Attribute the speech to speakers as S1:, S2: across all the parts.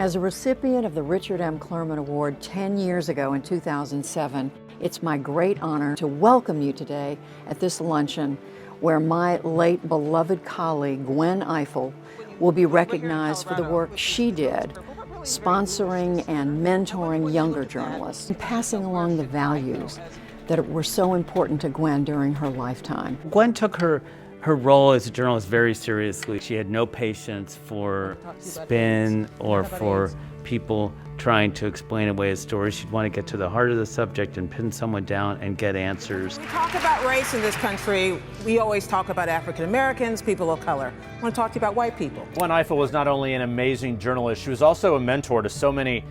S1: As a recipient of the Richard M. Clurman Award 10 years ago in 2007, it's my great honor to welcome you today at this luncheon where my late beloved colleague, Gwen Ifill, will be recognized for the work she did sponsoring and mentoring younger journalists and passing along the values that were so important to Gwen during her lifetime.
S2: Gwen took her role as a journalist very seriously. She had no patience for spin or for people trying to explain away a story. She'd want to get to the heart of the subject and pin someone down and get answers.
S3: When we talk about race in this country, we always talk about African Americans, people of color. I want to talk to you about white people.
S4: Gwen Ifill was not only an amazing journalist, she was also a mentor to so many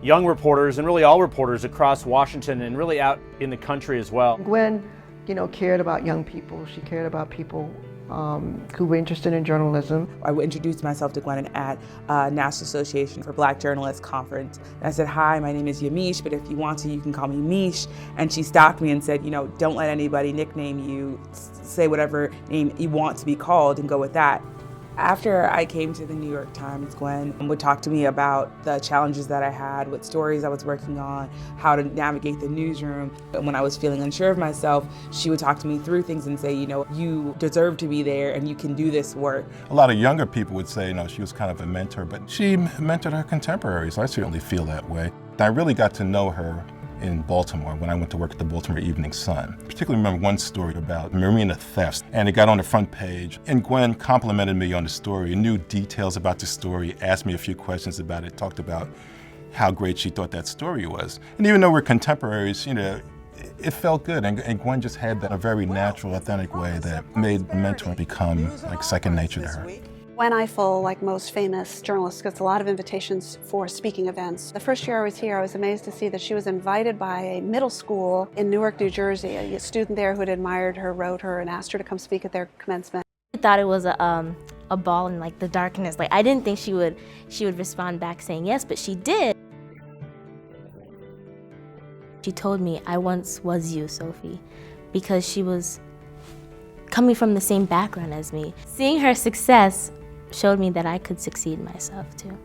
S4: young reporters and really all reporters across Washington and really out in the country as well.
S5: Gwen, cared about young people. She cared about people who were interested in journalism.
S6: I introduced myself to Gwen at National Association for Black Journalists Conference. And I said, hi, my name is Yamiche, but if you want to, you can call me Mish. And she stopped me and said, don't let anybody nickname you. Say whatever name you want to be called and go with that. After I came to the New York Times, Gwen would talk to me about the challenges that I had, what stories I was working on, how to navigate the newsroom. And when I was feeling unsure of myself, she would talk to me through things and say, you deserve to be there and you can do this work.
S7: A lot of younger people would say, she was kind of a mentor, but she mentored her contemporaries. I certainly feel that way. I really got to know her in Baltimore when I went to work at the Baltimore Evening Sun. I particularly remember one story about marina thefts, and it got on the front page. And Gwen complimented me on the story, knew details about the story, asked me a few questions about it, talked about how great she thought that story was. And even though we're contemporaries, it felt good. And Gwen just had that a very natural, authentic way that made mentoring become like second nature to her.
S8: Gwen Ifill, like most famous journalists, gets a lot of invitations for speaking events. The first year I was here, I was amazed to see that she was invited by a middle school in Newark, New Jersey. A student there who had admired her wrote her and asked her to come speak at their commencement.
S9: I thought it was a ball in the darkness. I didn't think she would respond back saying yes, but she did. She told me, I once was you, Sophie, because she was coming from the same background as me. Seeing her success showed me that I could succeed myself too.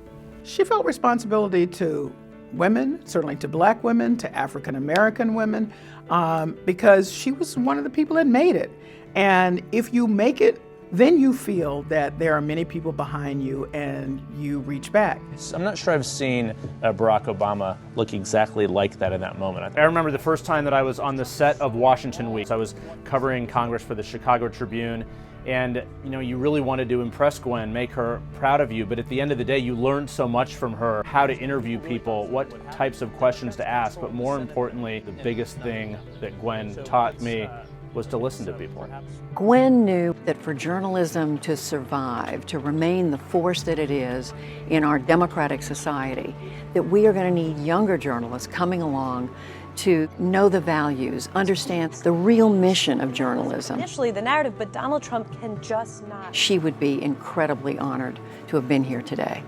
S10: She felt responsibility to women, certainly to Black women, to African American women, because she was one of the people that made it. And if you make it, then you feel that there are many people behind you and you reach back.
S4: I'm not sure I've seen Barack Obama look exactly like that in that moment. I remember the first time that I was on the set of Washington Week. I was covering Congress for the Chicago Tribune, and you really wanted to impress Gwen, make her proud of you, but at the end of the day you learned so much from her, how to interview people, what types of questions to ask, but more importantly, the biggest thing that Gwen taught me was to listen to people.
S1: Gwen knew that for journalism to survive, to remain the force that it is in our democratic society, that we are going to need younger journalists coming along to know the values, understand the real mission of journalism.
S11: Initially the narrative, but Donald Trump can just not.
S1: She would be incredibly honored to have been here today.